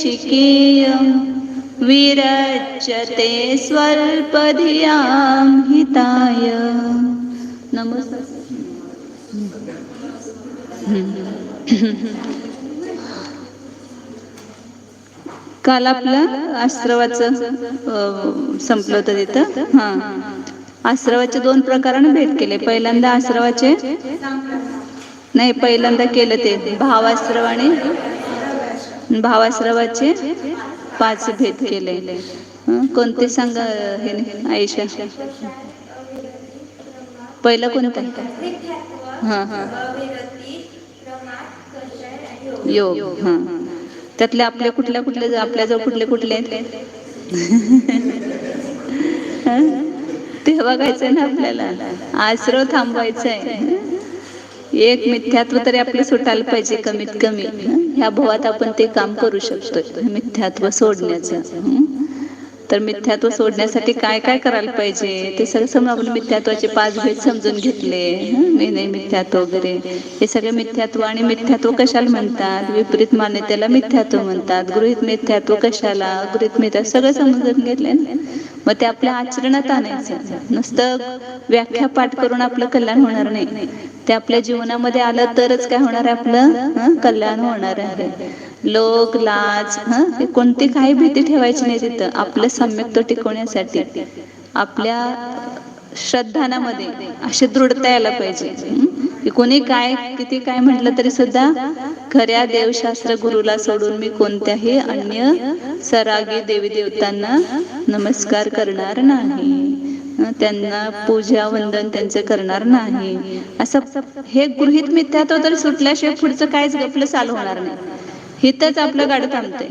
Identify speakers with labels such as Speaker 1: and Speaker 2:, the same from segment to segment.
Speaker 1: देशिकेय विरच्यते स्वल्पधियां हिताय। नमस्कार. काल आपलं आश्रवाचं संपलं होतं तिथं. आश्रवाचे 2 प्रकाराने भेद केले. पहिल्यांदा आश्रवाचे नाही, पहिल्यांदा केलं ते भावाश्रव आणि भावाश्रवाचे 5 भेद केले. कोणते सांगा हे आयशा? पहिलं कोणतं? योग. त्यातले आपल्या कुठले आपल्याजवळ कुठले आहेत ते बघायचंय ना आपल्याला. आश्रव थांबवायचंय. एक मिथ्यात्व तरी आपलं सुटायला पाहिजे कमीत कमी. ह्या भवात आपण ते काम करू शकतोय, मिथ्यात्व सोडण्याचं. तर मिथ्यात्व सोडण्यासाठी काय काय करायला पाहिजे ते सगळं समजून आपण मिथ्यात्वाचे 5 भेद समजून घेतले. मी नाही मिथ्यात्व वगैरे हे सगळे मिथ्यात्व. आणि मिथ्यात्व कशाला म्हणतात? विपरीत मान्यतेला मिथ्यात्व म्हणतात. गृहीत मिथ्यात्व कशाला? गृहीत मिथ्यात्व सगळं समजून घेतलंय ना. मग ते आपल्या आचरणात आणायचं. नुसतं व्याख्या पाठ करून आपलं कल्याण होणार नाही. ते आपल्या जीवनामध्ये आलं तरच काय होणार आहे? आपलं कल्याण होणार आहे. लोक, लाज, कोणती काही भीती ठेवायची नाही तिथं. आपलं सम्यक्त्व टिकवण्यासाठी आपल्या श्रद्धानामध्ये अशी दृढता यायला पाहिजे की कोणी काय किती काय म्हटलं तरी सुद्धा खऱ्या देवशास्त्र गुरुला सोडून मी कोणत्याही अन्य सरागी देवी देवतांना नमस्कार करणार नाही, त्यांना पूजा वंदन त्यांचे करणार नाही. असं हे गृहीत मिथ्यात्व तर सुटल्याशिवाय पुढचं काहीच आपलं चालू होणार नाही. हिथंच आपलं गाडी थांबते.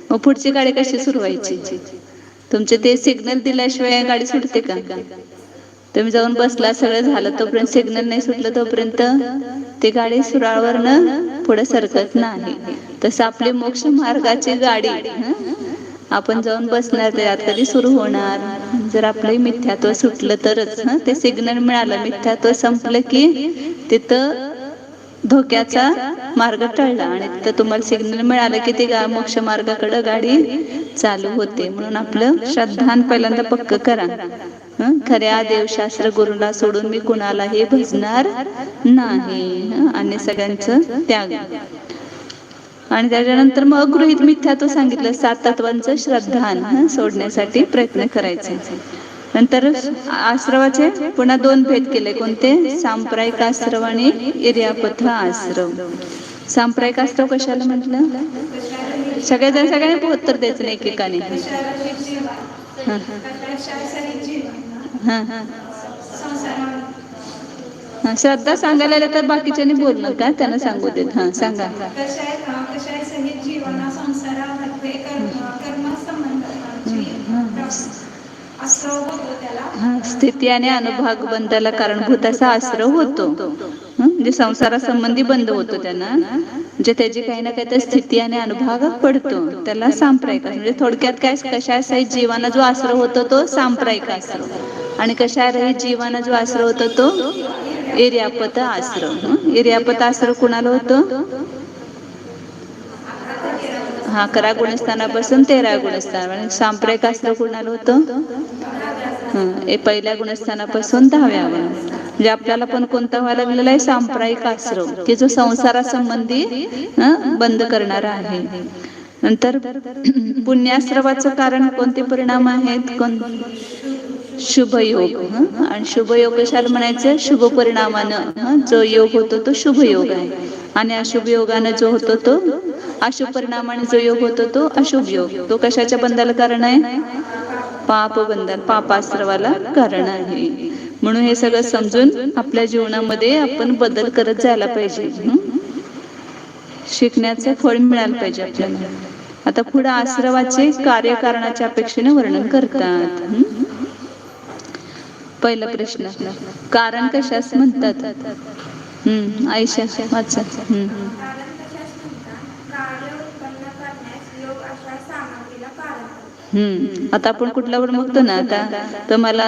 Speaker 1: मग पुढची गाडी कशी सुरू व्हायची? तुमचे ते सिग्नल दिल्याशिवाय गाडी सुटते का? तुम्ही जाऊन बसला, सगळं झालं, तोपर्यंत सिग्नल नाही सुटलं तोपर्यंत ती गाडी सुराळवरनं पुढे सरकत नाही. तसं आपली मोक्ष मार्गाची गाडी आपण जाऊन बसणार, त्यात कधी सुरू होणार? जर आपलं मिथ्यात्व सुटलं तरच. ते सिग्नल मिळालं, मिथ्यात्व संपलं की तिथं धोक्याचा मार्ग टळला आणि तिथं तुम्हाला सिग्नल मिळालं की ती मोक्ष मार्गाकडे गाडी चालू होते. म्हणून आपलं श्रद्धान पहिल्यांदा पक्क करा. खऱ्या देवशास्त्र गुरुला सोडून मी कुणालाही भजणार नाही आणि सगळ्यांचं त्याग. आणि त्याच्यानंतर मग गृहीत मिथ्यात्व सांगितलं. 7 तत्वांचं श्रद्धान सोडण्यासाठी प्रयत्न करायचे. नंतर आश्रवाचे पुन्हा 2 भेद केले. कोणते? सांप्रदायिक आश्रव आणि इर्यापथ आश्रव. सांप्रदायिक आश्रव कशाला म्हटलं? सगळ्यांनी उत्तर द्यायचं नाही एकेकाने. श्रद्धा सांगायला तर बाकीच्यानी बोलणं का त्यांना सांगू देत. सांगा. स्थिती आणि अनुभाग बंधाला कारणभूत असा आश्रव होतो. म्हणजे संसारासंबंधी बंध होतो त्यांना. म्हणजे त्याची काही ना काही तर स्थिती आणि अनुभाग पडतो, त्याला सांप्रदायिक. म्हणजे थोडक्यात काय, कशा सहित जीवाना जो आश्रव होतो तो सांप्रदायिक आश्रव. आणि कशा रहित जीवाना जो आश्रव होतो तो इर्यापथ आश्रव. इर्यापथ आश्रव कुणाला होतो? 11 गुणस्थानापासून 13 गुणस्थान. सांप्रदायिक आश्रव कुणाला होतो? पहिल्या गुणस्थानापासून 10व्या. म्हणजे आपल्याला पण कोणता व्हायला लागलेला आहे? सांप्रदायिक आश्रव, की जो संसारासंबंधी बंद करणारा आहे. नंतर पुण्याश्रवाचं कारण कोणते परिणाम आहेत? शुभयोग. आणि शुभयोग कशाला म्हणायचं? शुभ परिणामानं जो योग होतो तो शुभ योग आहे. आणि अशुभ योगानं जो होतो तो अशुभ परिणामाने जो योग होतो तो अशुभ योग. तो कशाच्या बंधाला कारण आहे? पाप बंधन, पापाश्रवाला कारण आहे. म्हणून हे सगळं समजून आपल्या जीवनामध्ये आपण बदल करत जायला पाहिजे. शिकण्याचं फळ मिळालं पाहिजे आपल्याला. आता पुढे आश्रवाचे कार्यकारणाच्या अपेक्षेने वर्णन करतात. पहिला प्रश्न, कारण कशास म्हणतात? आयशा वाचा. आता आपण कुठल्यावर बघतो ना, आता तर मला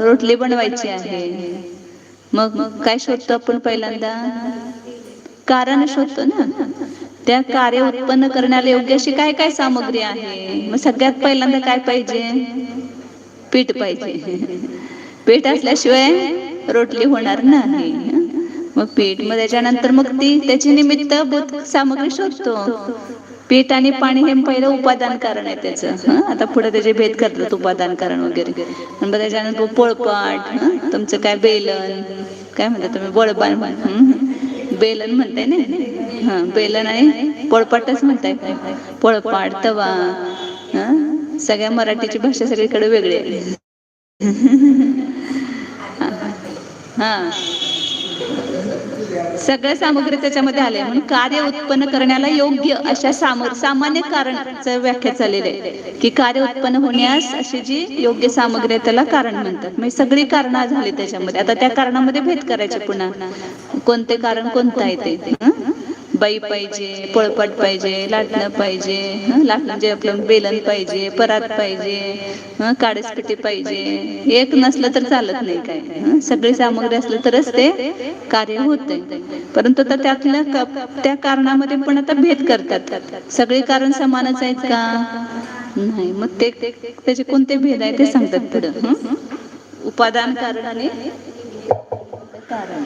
Speaker 1: रोटली बनवायची आहे. मग काय शोधतो आपण? पहिल्यांदा कारण शोधतो ना. त्या कार्य उत्पन्न करण्याला योग्य अशी काय काय सामग्री आहे? मग सगळ्यात पहिल्यांदा काय पाहिजे? पीठ पाहिजे. पीठ असल्याशिवाय रोटली होणार नाही. मग पीठ, मग त्याच्यानंतर मग त्याची निमित्तभूत सामग्री शोधतो. पीठ आणि पाणी हे पहिलं उपादान कारण आहे त्याचं. आता पुढे त्याचे भेद करतात, उपादान कारण वगैरे. मग त्याच्यानंतर पोळपाट, तुमचं काय बेलन, काय म्हणता तुम्ही, बळबान, बेलन म्हणताय ना, बेलन आणि पोळपाटच म्हणताय. पोळपाट, तवा, सगळ्या मराठीची भाषा सगळीकडे वेगळी आहे. सगळ्या सामग्री त्याच्यामध्ये आले. म्हणून कार्य उत्पन्न करण्याला योग्य अशा सामान्य कारणचं व्याख्या चाललेली आहे की कार्य उत्पन्न होण्यास अशी जी योग्य सामग्री आहे त्याला कारण म्हणतात. म्हणजे सगळी कारणं झाली त्याच्यामध्ये. आता त्या कारणामध्ये भेद करायचे पुन्हा, कोणते कारण कोणतं आहे ते. बाई पाहिजे, पोळपाट पाहिजे, लाटणं पाहिजे, लाटणं म्हणजे आपलं बेलन पाहिजे, परात पाहिजे, काडसपिटी पाहिजे. एक नसलं तर चालत नाही काय. सगळी सामग्री असलं तरच ते कार्य होते. परंतु आता त्यातल्या त्या कारणामध्ये पण आता भेद करतात. सगळी कारण समानच आहेत का? नाही. मग त्याचे कोणते भेद आहे ते सांगतात पुढं. उपादान कारण आणि कारण.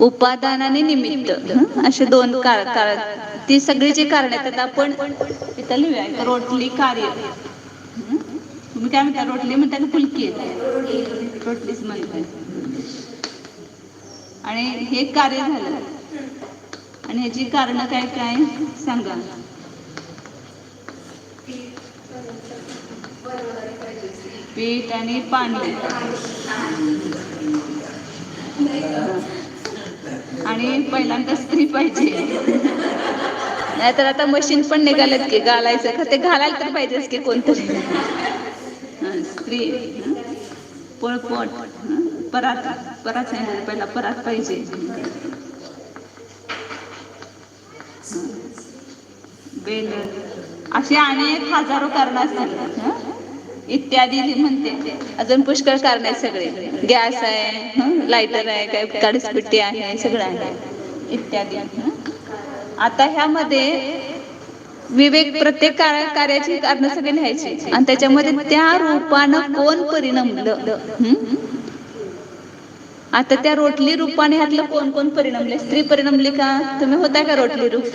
Speaker 1: उपादान आणि निमित्त असे दोन ती सगळी जी कारण आहेत. आपण इथं लिहूया. रोटली कार्य, तुम्ही काय म्हणता, रोटली म्हणता का फुलकी? रोटलीच म्हणताय. आणि हे कार्य झालं आणि ह्याची कारण काय काय सांगा. पीठ आणि पाणी आणि पहिल्यांदा स्त्री पाहिजे. नाहीतर आता मशीन पण निघालेत की घालायचं का, ते घालायला तर पाहिजेच की कोणतरी. स्त्री, पोळपाट, परात, परात नाही, पहिला परात पाहिजे, बेलन, अशी अनेक हजारो कारण असतात इत्यादी म्हणते. अजून पुष्कळ कारण आहेत सगळे. गॅस आहे, लायटर आहे, काय काडीसपिटी आहे, सगळं आहे इत्यादी. आता ह्यामध्ये विवेक, प्रत्येक कार्याची कारण सगळे लिहायची आणि त्याच्यामध्ये त्या रूपानं कोण परिणमलं. आता त्या रोटली रूपाने ह्यातलं कोण कोण परिणमले? स्त्री परिणमली का? तुम्ही होता का रोटली रूप?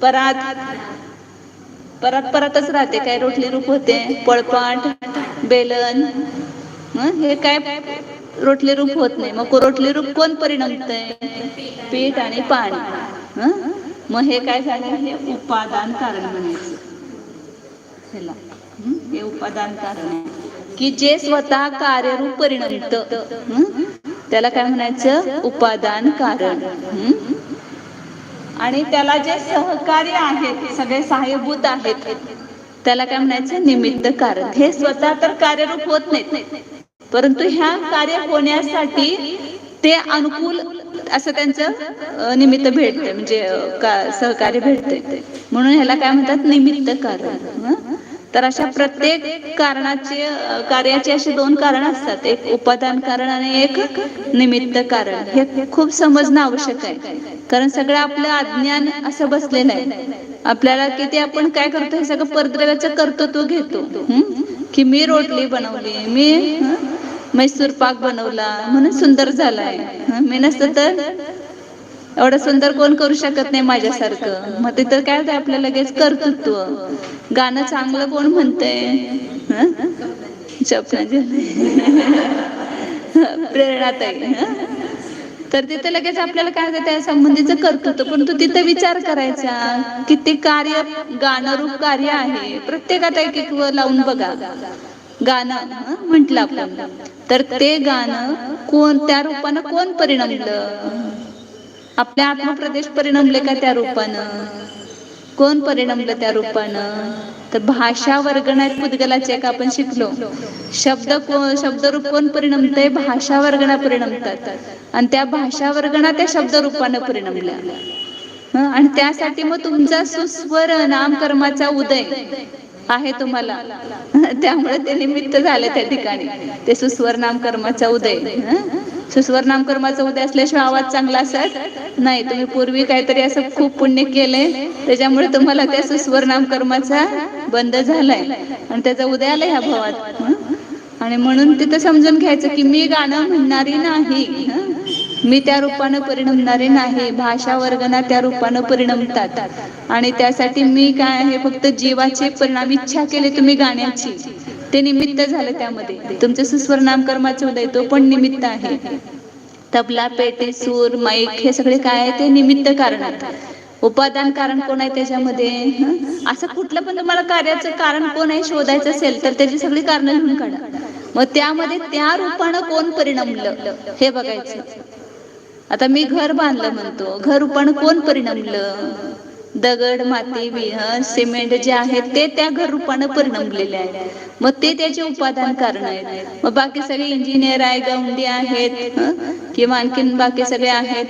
Speaker 1: परात, परतच राहते काय, रोटली रूप होते. पोळपाट, बेलन, हे काय रोटली रूप होत नाही. मग रोटली रूप कोण परिणमतंय? पीठ आणि पाणी. मग हे काय झालं? हे उपादान कारण म्हणायचं ह्याला. हे उपादान कारण आहे की जे स्वतः कार्यरूप परिणमत, त्याला काय म्हणायचं? उपादान कारण. आणि त्याला जे सहकार्य आहेत, सगळे सहाय्यभूत आहेत, त्याला काय म्हणायचं? निमित्त कारण. हे स्वतः तर कार्यरूप होत नाहीत, परंतु ह्या कार्य होण्यासाठी ते अनुकूल असं त्यांचं निमित्त भेटते, म्हणजे सहकार्य भेटते. म्हणून ह्याला काय म्हणतात? निमित्त कारण. तर अशा प्रत्येक कारणाचे, कार्याचे असे दोन कारण असतात, एक उपादान कारण आणि एक निमित्त कारण. हे खूप समजणं आवश्यक आहे, कारण सगळं आपलं अज्ञान असं बसलेलं आहे आपल्याला की ते आपण काय करतो, हे सगळं परद्रव्याचं कर्तृत्व घेतो. की मी रोटली बनवली, मी मैसूर पाक बनवला म्हणून सुंदर झालाय, मी नसतं तर एवढं सुंदर कोण करू शकत नाही माझ्यासारखं. मग तिथं काय होतं आपलं लगेच कर्तृत्व. गाणं चांगलं कोण म्हणतंय? प्रेरणाताई. तर तिथं लगेच आपल्याला काय होतं, त्या संबंधीचं कर्तृत्व. परंतु तिथं विचार करायचा की ते कार्य गाणरूप कार्य आहे. प्रत्येकात एक एक लावून बघा. गाणं म्हटलं आपण, तर ते गाणं त्या रूपानं कोण परिणमलं? आपल्या आत्मप्रदेश परिणमले का त्या रूपानं? कोण परिणमलं त्या रूपानं? तर भाषा वर्गणात पुद्गलाचे का आपण शिकलो. शब्दरूप कोण परिणमतंय? भाषा वर्गणा परिणमतात आणि त्या भाषा वर्गणा त्या शब्दरूपानं परिणमल्या. आणि त्यासाठी मग तुमचा सुस्वर नामकर्माचा उदय आहे तुम्हाला, त्यामुळे ते निमित्त झाले त्या ठिकाणी, ते सुस्वर नामकर्माचा उदय. सुस्वर नामकर्माचा उदय असल्याशिवाय आवाज चांगला असत नाही. तुम्ही पूर्वी काहीतरी असं खूप पुण्य केलंय, त्याच्यामुळे तुम्हाला त्या सुस्वर नामकर्माचा बंद झालाय आणि त्याचा उदय आला ह्या भावात. आणि म्हणून तिथं समजून घ्यायचं की मी गाणं म्हणणारी नाही, मी त्या रूपानं परिणमणारे नाही. भाषा वर्गना त्या रूपानं परिणमतात आणि त्यासाठी मी काय आहे, फक्त जीवाचे परिणाम इच्छा केली तुम्ही गाण्याची, ते निमित्त झालं. त्यामध्ये तुमचं सुस्वर नामकर्माचं उदय तो पण निमित्त आहे. तबला, पेटी, सूर, माईक हे सगळे काय आहे, ते निमित्त कारण आहेत. उपादान कारण कोण आहे त्याच्यामध्ये? असं कुठलं पण तुम्हाला कार्याचं कारण कोण आहे शोधायचं असेल तर त्याची सगळी कारणं लिहून काढा. मग त्यामध्ये त्या रूपानं कोण परिणमलं हे बघायचं. आता मी घर बांधलं म्हणतो, घर रूपानं कोण परिणमलं? दगड, माती, विहर, सिमेंट जे आहेत ते त्या घर रूपानं परिणमलेले आहेत. मग ते त्याचे उपादान कारण आहेत. मग बाकी सगळे इंजिनियर आहे, गवंडी आहेत, किंवा आणखीन बाकी सगळे आहेत,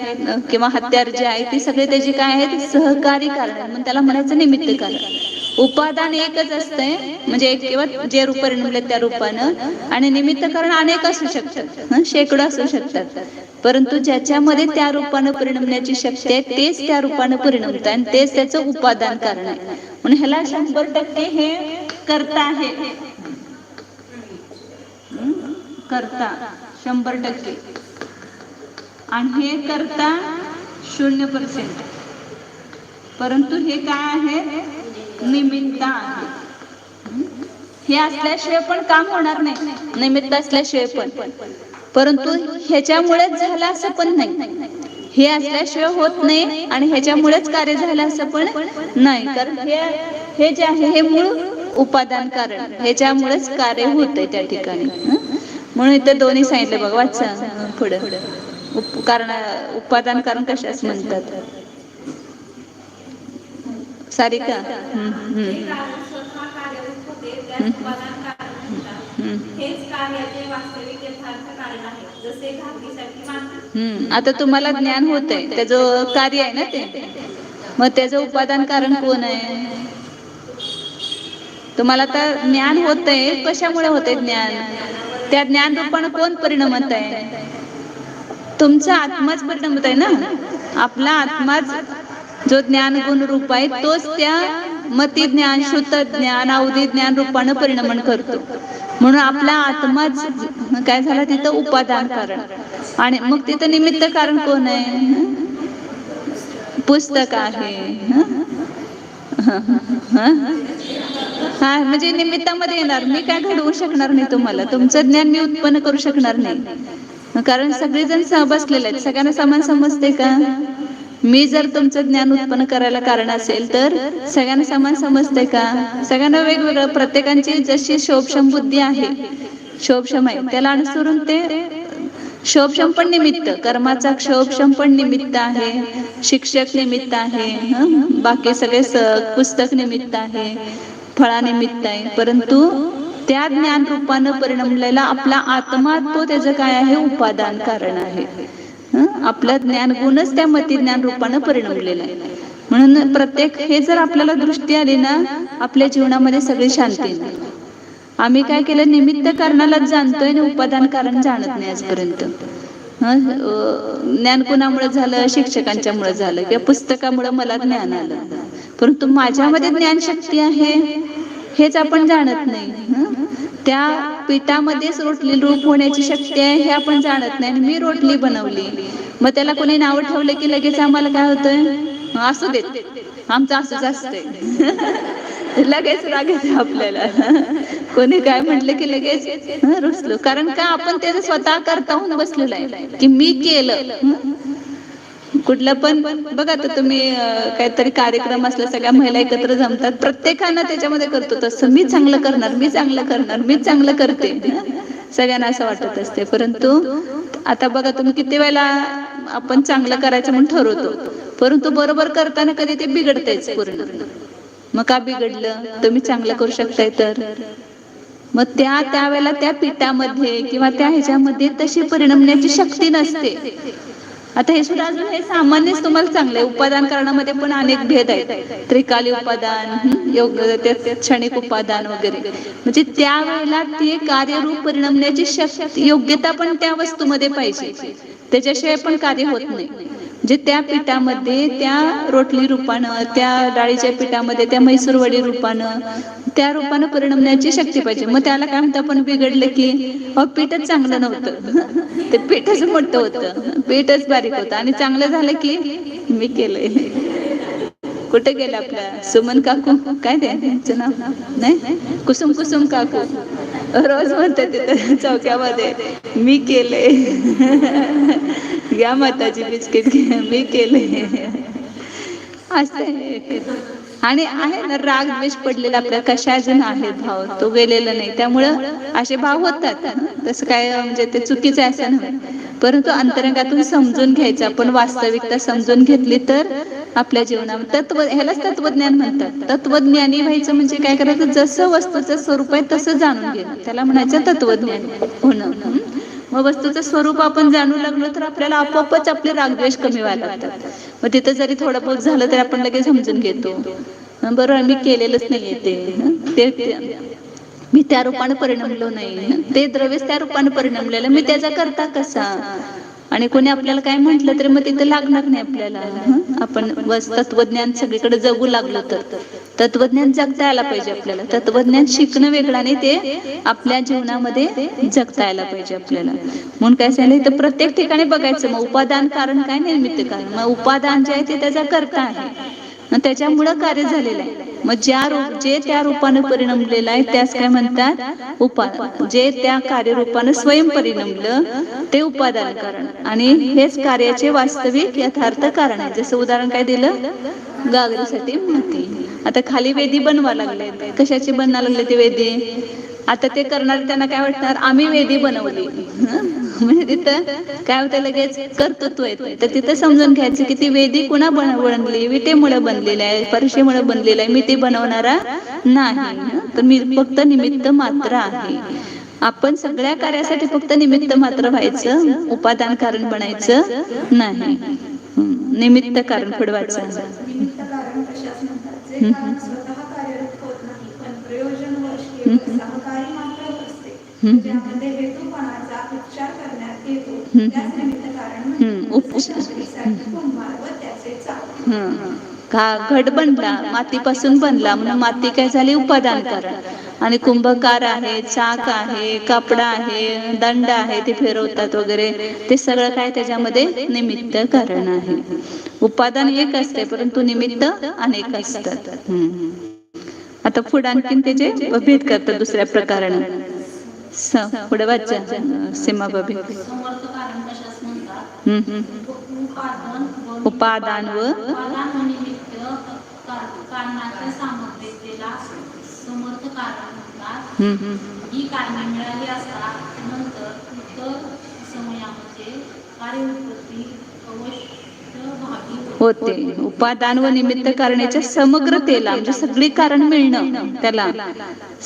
Speaker 1: किंवा हत्यार जे आहेत, ते सगळे त्याचे काय आहेत? सहकारी कारण आहेत. मग त्याला म्हणायचं निमित्त कारण. उपादान एकच असतंय, म्हणजे एक किंवा जे रूप परिणमले त्या रूपानं, आणि निमित्त कारण अनेक असू शकतात, शेकडो असू शकतात. परंतु ज्याच्यामध्ये त्या रूपानं परिणमण्याची शक्ती आहे तेच त्या रूपानं परिणमत आणि तेच त्याचं उपादान कारण आहे. म्हणून ह्याला 100% हे करता आहे, करता 100%, आणि हे करता 0%. परंतु हे काय आहे? निमित्त आहे. हे असल्याशिवाय पण काम होणार नाही, निमित्त असल्याशिवाय पण. परंतु ह्याच्यामुळेच झालं असं पण नाही, हे असल्याशिवाय होत नाही आणि ह्याच्यामुळेच कार्य झालं असं पण नाही. कारण हे जे आहे हे मूळ उपादान कारण, ह्याच्यामुळेच कार्य होतंय त्या ठिकाणी. म्हणून इथे दोन्ही सांगितले बघा, वाचा पुढं. कारण उपादान कारण कशाच म्हणतात? सारिका आता तुम्हाला ज्ञान होतंय, त्याचं कार्य आहे ना ते. मग त्याचं उपादान कारण कोण आहे? तुम्हाला आता ज्ञान होतंय, कशामुळे होतंय ज्ञान? त्या ज्ञान रूपानं कोण परिणमत आहे? तुमचा आत्माच परिणमत आहे ना. आपला आत्माच जो ज्ञान गुण रूप आहे तोच त्या मती ज्ञान, शुद्ध ज्ञान, अवधी ज्ञान रूपानं परिणमन करतो. म्हणून आपला आत्माच काय झाला तिथं उपादान कारण. आणि मग तिथं निमित्त कारण कोण आहे? पुस्तक आहे. हा, म्हणजे निमित्तामध्ये येणार. मी काय घडवू शकणार नाही तुम्हाला, तुमचं ज्ञान मी उत्पन्न करू शकणार नाही, कारण सगळेजण बसलेले आहेत. सगळ्यांना समान समजते का? मी जर तुमचं ज्ञान उत्पन्न करायला कारण असेल तर सगळ्यांना समान समजते का? सगळ्यांना वेगवेगळं, प्रत्येकाची जशी शोभक्षम बुद्धी आहे, शोभक्षम आहे, त्याला अनुसरून ते शोभक्षम पण निमित्त, कर्माचा क्षोभक्षम पण निमित्त आहे, शिक्षक निमित्त आहे, बाकी सगळे पुस्तक निमित्त आहे, फळानिमित्त आहे. परंतु त्या ज्ञान रूपानं परिणमलेला आपला आत्मा तो त्याचं काय आहे? उपादान कारण आहे. आपलं ज्ञान गुणच त्या मती ज्ञान रूपानं परिणमलेलं आहे. म्हणून प्रत्येक हे जर आपल्याला दृष्टी आली ना, आपल्या जीवनामध्ये सगळी शांती. आम्ही काय केलं? निमित्त कारणालाच जाणतोय आणि उपादान कारण जाणत नाही आजपर्यंत. ज्ञान कुणामुळे झालं? शिक्षकांच्यामुळे झालं किंवा पुस्तकामुळे मला ज्ञान आलं. परंतु माझ्यामध्ये ज्ञानशक्ती आहे हेच आपण जाणत नाही. त्या पिठामध्येच रोटली रूप होण्याची शक्ती आहे हे आपण जाणत नाही. आणि मी रोटली बनवली, मग त्याला कोणी नाव ठेवलं की लगेच आम्हाला काय होतंय? असू देत, आमचं असंच असतंय. लगेच राग येतो आपल्याला. कोणी काय म्हटलं की लगेच रुसलो. कारण का? आपण त्याचं स्वतः करता होऊन बसलेलं आहे की मी केलं. कुठलं पण बघा, तर तुम्ही काहीतरी कार्यक्रम असला, सगळ्या महिला एकत्र जमतात, प्रत्येकानं त्याच्यामध्ये करतो तसं मी चांगलं करणार, मी चांगलं करणार, मी चांगलं करते, सगळ्यांना असं वाटत असते. परंतु आता बघा तुम्ही, किती वेळेला आपण चांगलं करायचं म्हणून ठरवतो, परंतु बरोबर करताना कधी ते बिघडतेच पूर्ण. मग का बिघडलं? तुम्ही चांगलं करू शकताय तर. मग त्यावेळेला त्या पिठामध्ये किंवा त्या ह्याच्यामध्ये तशी परिणमण्याची शक्ती नसते. आता हे सुद्धा अजून हे सामान्यच तुम्हाला चांगलं आहे. उपादान करण्यामध्ये पण अनेक भेद आहेत. त्रिकाली उपादान, योग क्षणिक उपादान वगैरे. म्हणजे त्यावेळेला ते कार्यरूप परिणमण्याची शक्ती, योग्यता पण त्या वस्तूमध्ये पाहिजे. त्याच्याशिवाय पण कार्य होत नाही. म्हणजे त्या पिठामध्ये त्या रोटली रूपानं, त्या डाळीच्या पिठामध्ये त्या म्हैसूर वडी रूपानं, त्या रूपानं परिणमण्याची शक्ती पाहिजे. मग त्याला काय म्हणतो आपण, बिघडलं की पीठच चांगलं नव्हतं, ते पीठच मोठं होतं, पीठच बारीक होतं. आणि चांगलं झालं की मी केलंय. कुठे गेलं आपल्या सुमन काकू, काय त्यांचं नाव नाही, कुसुम कुसुम काकू रोज म्हणते तिथे चौक्यामध्ये, मी केले, घ्या माताजी बिस्किट, मी केले असं. आणि आहे ना राग द्वेष पडलेला आपल्या कशा अजून आहे भाव, तो गेलेला नाही. त्यामुळं असे भाव होतात. तसं काय म्हणजे ते चुकीचं आहे असं नाही, परंतु अंतरंगातून समजून घ्यायचं. आपण वास्तविकता समजून घेतली तर आपल्या जीवनात ह्यालाच तत्वज्ञान म्हणतात. तत्वज्ञानी व्हायचं म्हणजे काय करायचं, जसं वस्तूचं स्वरूप आहे तसं जाणून घेणं, त्याला म्हणायचं तत्वज्ञान होणं. मग वस्तूचं स्वरूप आपण जाणू लागलो तर आपल्याला आपोआपच आपले रागद्वेष कमी व्हायला लागतात. मग तिथं जरी थोडं बहुत झालं तरी आपण लगेच समजून घेतो, बरोबर मी केलेलंच नाहीये, ते मी त्या रूपाने परिणमलो नाही, ते द्रव्य त्या रूपाने परिणमलेलं, मी त्याचा करता कसा. आणि कोणी आपल्याला काय म्हटलं तरी मग तिथं लागणार नाही आपल्याला. आपण तत्वज्ञान सगळीकडे जगू लागलो तर तत्वज्ञान जगता यायला पाहिजे आपल्याला. तत्वज्ञान शिकणं वेगळं आणि ते आपल्या जीवनामध्ये जगता यायला पाहिजे आपल्याला. म्हणून काय सांगितलं, तर प्रत्येक ठिकाणी बघायचं. मग उपादान कारण काय, निमित्त कारण. मग उपादान जे आहे ते त्याचा करता आहे, त्याच्यामुळं कार्य झालेलं आहे. मग जे त्या रूपानं परिणमलेलं आहे त्यास काय म्हणतात, उपादान. जे त्या कार्यरूपानं स्वयं परिणमलं ते उपादान कारण, आणि हेच कार्याचे वास्तविक यथार्थ कारण आहे. जसं उदाहरण काय दिलं, गागरीसाठी माती. आता खाली वेदी बनवा लागले, कशाची बनवा लागले ते वेदी. आता ते करणार त्यांना काय वाटणार, आम्ही वेदी बनवली. म्हणजे तिथं काय होतं, लगेच कर्तृत्व येतं. तर तिथं समजून घ्यायचं की ती वेदी कुणा बनवली, विटेमुळे बनलेली आहे, परशेमुळे बनलेलं आहे, मी ते बनवणारा नाही, तर मी फक्त निमित्त मात्र आहे. आपण सगळ्या कार्यासाठी फक्त निमित्त मात्र व्हायचं, उपादान कारण बनायचं नाही, निमित्त कारण घडवायचं. घट बनला, मातीपासून बनला, म्हणून माती काय झाली, उपादान कारण. आणि कुंभकार आहे, चाक आहे, कापडा आहे, दंड आहे, ते फिरवतात वगैरे, ते सगळं काय त्याच्यामध्ये निमित्त कारण आहे. उपादान एक असते परंतु निमित्त अनेक असतात. आता पुढे आणखीन त्याचे भेद करतात दुसऱ्या प्रकाराने. पुढे वाचा सीमा बाबी. उपादान व
Speaker 2: कारणाच्या सामग्रीला समर्थ कारण म्हणतात. ही कारणे मिळाली असता नंतर उत्तर समयामध्ये कार्य उत्पत्ती अवश्य भागी
Speaker 1: होते. उपादान व निमित्त कारणाच्या समग्रतेला म्हणजे सगळी कारण मिळणं त्याला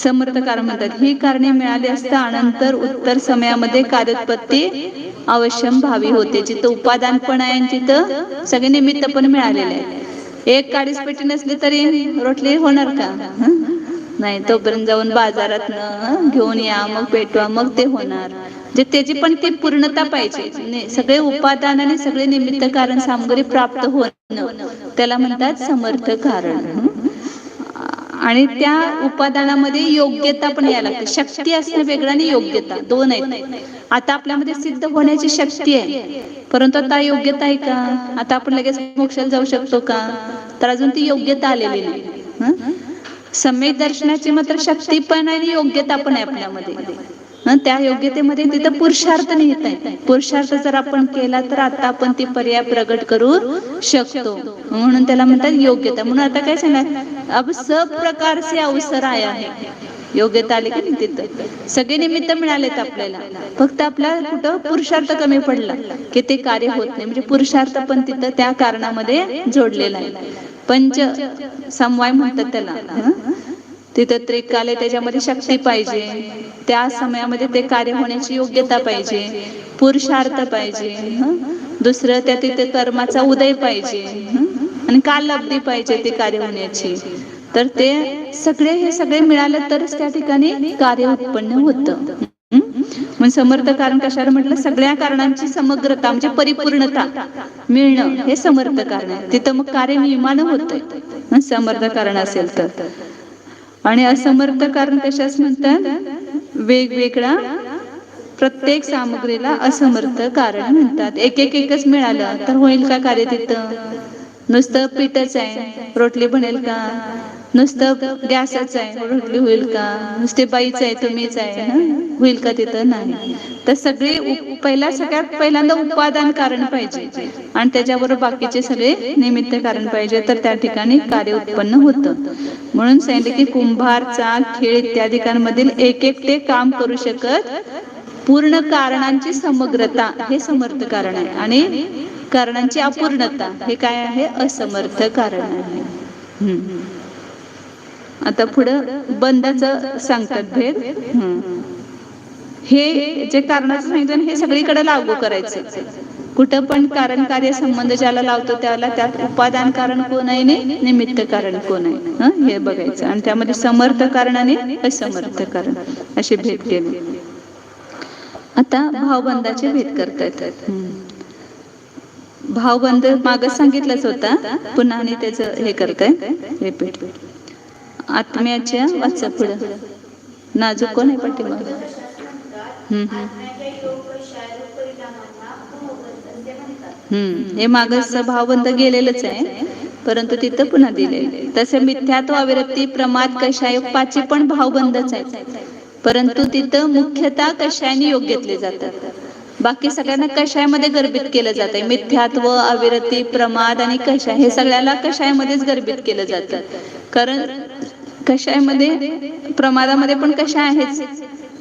Speaker 1: समर्थ कारण म्हणतात. ही कारणे मिळाली असता अनंतर उत्तर समयामध्ये कार्योत्पत्ती अवश्यम भावी होते. जिथं उपादान पण आहे तिथं सगळे निमित्त पण मिळालेले आहे. एक काडीच पेटी नसली तरी रोटली होणार का, नाही. तोपर्यंत जाऊन बाजारात घेऊन या, मग पेटवा, मग ते होणार. जे त्याची पण ती पूर्णता पाहिजे. सगळे उपादान आणि सगळे निमित्त कारण सामग्री प्राप्त होणं त्याला म्हणतात समर्थ कारण. आणि त्या उपादानामध्ये योग्यता पण यायला लागते. शक्ती असणं वेगळं आणि योग्यता, दोन आहेत. आता आपल्यामध्ये सिद्ध होण्याची शक्ती आहे, परंतु आता योग्यता आहे का. आता आपण लगेच मोक्षाला जाऊ शकतो का, तर अजून ती योग्यता आलेली नाही. सम्यक दर्शनाची मात्र शक्ती पण आणि योग्यता पण आहे आपल्यामध्ये. त्या योग्यतेमध्ये तिथं पुरुषार्थ निहित आहे. पुरुषार्थ जर आपण केला तर आता आपण ती पर्याय प्रगट करू शकतो, म्हणून त्याला म्हणतात योग्यता. म्हणून आता काय सांगणार, अब सब प्रकार से अवसर आया है. योग्यता आली की नाही तिथं सगळे निमित्त मिळालेत आपल्याला, फक्त आपला कुठं पुरुषार्थ कमी पडला की ते कार्य होत नाही. म्हणजे पुरुषार्थ पण तिथं त्या कारणामध्ये जोडलेला आहे. पंच समवाय म्हणतात त्याला. तिथं त्रिकाल आहे, त्याच्यामध्ये शक्ती पाहिजे, त्या समयामध्ये ते कार्य होण्याची योग्यता पाहिजे, पुरुषार्थ पाहिजे, दुसरं त्या तिथे कर्माचा उदय पाहिजे, आणि काललब्धी पाहिजे ते कार्य होण्याची. तर ते हे सगळे मिळालं तरच त्या ठिकाणी कार्य उत्पन्न होतं. मग समर्थ कारण कशाला म्हटलं? सगळ्या कारणांची समग्रता म्हणजे परिपूर्णता मिळणं हे समर्थ कारण आहे. तिथं मग कार्य नियमानं होतंय समर्थ कारण असेल तर. आणि असमर्थ कारण कशाच म्हणतात? वेगवेगळा प्रत्येक सामग्रीला असमर्थ कारण म्हणतात. एकच मिळालं तर होईल का कार्य तिथं? नुसतं पीठच आहे, रोटली बनेल का? नुसतं गॅसच आहे, रोटली होईल का? नुसते बाईच आहे, तुम्हीच आहे, होईल का तिथं? नाही. तर सगळे सगळ्यात पहिल्यांदा उपादान कारण पाहिजे आणि त्याच्याबरोबर बाकीचे सगळे निमित्त कारण पाहिजे, तर त्या ठिकाणी कार्य उत्पन्न होतं. म्हणून सांगितले की कुंभार, चाक, खेळ इत्यादिकांमधील एक ते काम करू शकत पूर्ण कारणांची समग्रता हे समर्थ कारण आहे, आणि कारणांची अपूर्णता हे काय आहे? असमर्थ कारण आहे. आता पुढं बंधाचं सांगतात भेद. हे जे कारणाचं सांगितलं हे सगळीकडे लागू करायचं. कुठं पण कारण कार्य संबंध ज्याला लावतो त्याला त्यात उपादान कारण कोण आहे आणि निमित्त कारण कोण आहे हे बघायचं. आणि त्यामध्ये समर्थ कारण आणि असमर्थ कारण असे भेद केले. आता भावबंधाचे भेद करतात. भावबंध मागच सांगितलंच होता, पुन्हा आणि त्याचं हे करताय रिपीट. आत्म्याच्या वाचा पुढं नाजूक कोण आहे पाठीमाग? हे मागच भावबंध गेलेलंच आहे, परंतु तिथं पुन्हा दिलेले. तसे मिथ्यात्व, अविरक्ती, प्रमाद, कषाय पाची पण भावबंधच आहेत, परंतु तिथं मुख्यतः कषायाने योग घेतले जातात. बाकी सगळ्यांना कषायामध्ये गर्भित केलं जात आहे. मिथ्यात्व, अविरती, प्रमाद आणि कषाय हे सगळ्याला कषायामध्येच गर्भित केलं जातं. कारण कषायामध्ये, प्रमादामध्ये पण कषाय आहेच,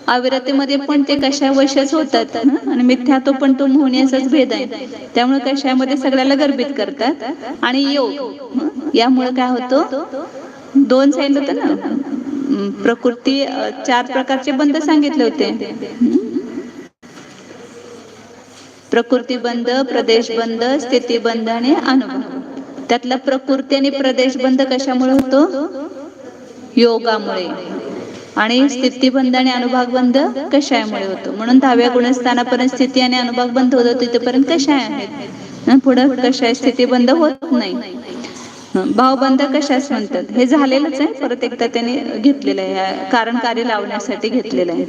Speaker 1: अविरतीमध्ये पण ते कषाय वशच होतात, आणि मिथ्यात्व पण तो मोहनी असाच भेद आहे. त्यामुळे कषायामध्ये सगळ्याला गर्भित करतात. आणि योग यामुळे काय होतं? दोन सांगितलं होतं ना, प्रकृती 4 प्रकारचे बंध सांगितले होते. प्रकृती बंध, प्रदेश बंध, स्थिती बंध आणि अनुभव. त्यातला प्रकृती आणि प्रदेश बंध कशामुळे होतो? योगामुळे. आणि स्थितीबंध आणि अनुभाग बंध कषायामुळे होतो. म्हणून 10व्या गुणस्थानापर्यंत स्थिती आणि अनुभाग बंध होतो, तिथेपर्यंत कषाय आहेत. पुढे कषाय स्थितीबंध होत नाही. भावबंध कशाच म्हणतात? हे झालेलंच आहे, परत एकदा त्याने घेतलेलं आहे, कारण कार्य लावण्यासाठी घेतलेलं आहे.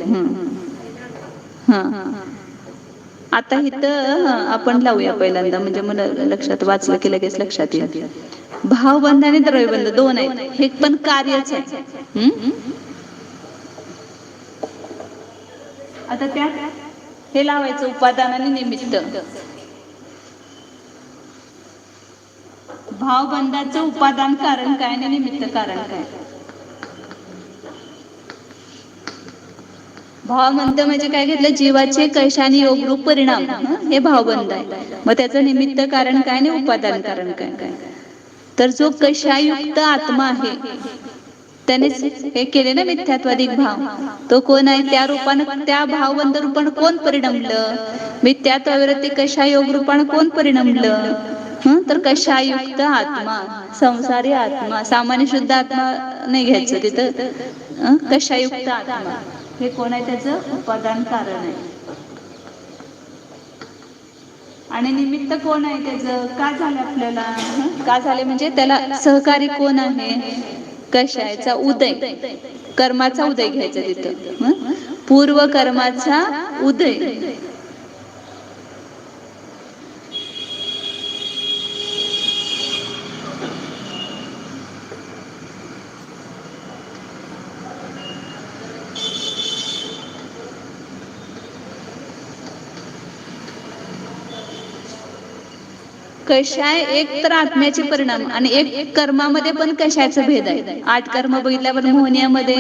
Speaker 1: आता इथं आपण लावूया पहिल्यांदा, म्हणजे मला लक्षात वाचलं की लगेच लक्षात येईल. भावबंध आणि द्रव्यबंध दोन आहेत, हे पण कार्यच आहे. आता त्या हे लावायचं उपादान आणि निमित्त. भावबंधाचं उपादान कारण काय आणि निमित्त कारण काय? भावबंध म्हणजे काय घेतलं? जीवाचे कैशानी योगरूप परिणाम, हे भावबंध आहे. मग त्याचं निमित्त कारण काय आणि उपादान कारण काय? तर जो कषायुक्त आत्मा आहे त्यानेच हे केले ना मिथ्यात्वादिक भाव, तो कोण आहे? त्या रूपानं, त्या भावबंध रूपानं कोण परिणमलं? मिथ्यात्वावरती कषायोग रूपानं कोण परिणमलं? तर कषायुक्त आत्मा, संसारी आत्मा, सामान्य शुद्ध आत्मा नाही घ्यायचं तिथं. कषायुक्त आत्मा हे कोण आहे? त्याचं उपादान कारण आहे. आणि निमित्त कोण आहे त्याचं? का झालं आपल्याला? का झाले म्हणजे त्याला सहकारी कोण आहे? कषायचा उदय, कर्माचा उदय घ्यायचा तिथं. पूर्व कर्माचा उदय. कशाय एक तर आत्म्याचे परिणाम आणि एक कर्मामध्ये पण कशाचा भेद आहे. 8 कर्म बघितल्यावर मोहनियामध्ये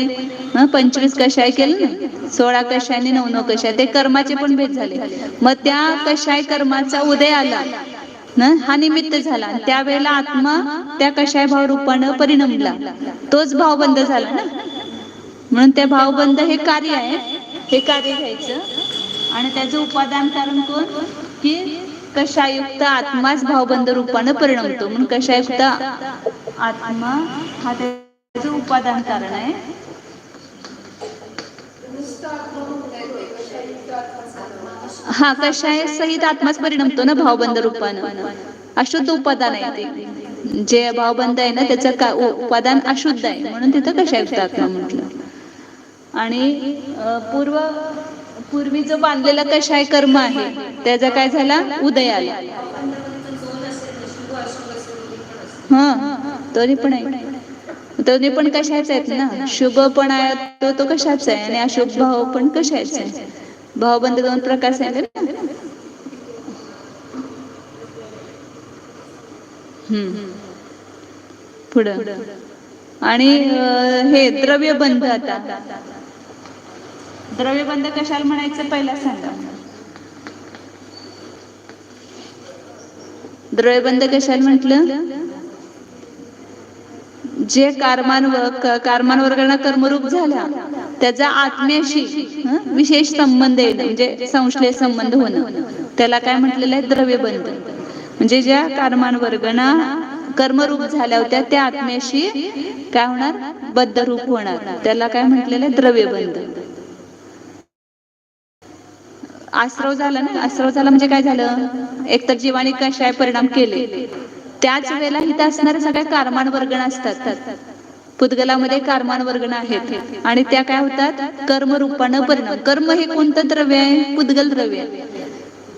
Speaker 1: 25 कशाय केलं ना, 16 कशाय आणि 9 कशाय, ते कर्माचे पण भेद झाले. मग त्या कशाय कर्माचा उदय आला ना, हा निमित्त झाला. त्यावेळेला आत्मा त्या कशाय भाव रूपानं परिणमला, तोच भावबंध झाला ना. म्हणून त्या भावबंध हे कार्य आहे, हे कार्य घ्यायचं आणि त्याचं उपादान कारण कोण की कशायुक्त आत्माच भावबंध रूपानं परिणमतो. म्हणून कशायुक्त आत्मा हा त्याचं उपादान कारण आहे. हा कशाय सहित आत्माच परिणमतो ना भावबंध रूपानं. अशुद्ध उपादान आहे ते, जे भावबंध आहे ना त्याचं उपादान अशुद्ध आहे, म्हणून तिथं कशायुक्त आत्मा म्हटलं. आणि पूर्वी जो बांधलेला कशाय कर्म आहे त्याचा काय झाला, उदय आला. तरी पण आहे, दोन्ही पण कशाच आहेत ना. शुभ पण आहे तो कशाचा आहे आणि अशुभ भाव पण कशाचा आहे. भावबंध 2 प्रकारचे आहेत ना. पुढं आणि हे द्रव्यबंध. आता द्रव्यबंध कशाला म्हणायचं पहिला सांगा. द्रव्यबंध कशाला म्हटलं, जे कर्मांवरगणा कर्मरूप झाला त्याचा आत्म्याशी विशेष संबंध आहे, म्हणजे संश्लेष संबंध होणं, त्याला काय म्हटलेलं आहे, द्रव्यबंध. म्हणजे ज्या कर्मांवरगणा कर्मरूप झाल्या होत्या त्या आत्म्याशी काय होणार, बद्धरूप होणार, त्याला काय म्हटलेलं आहे, द्रव्यबंध. आश्रव झाला ना, आश्रव झाला म्हणजे काय झालं, एकतर जीवाने कशाय परिणाम केले, त्याच वेळेला इथं असणाऱ्या सगळ्या कर्मांवर्गण असतात. पुद्गलामध्ये कर्मांवर्गण आहेत आणि त्या काय होतात, कर्मरूपानं परिणाम. कर्म हे कोणतं द्रव्य आहे, पुद्गल द्रव्य आहे.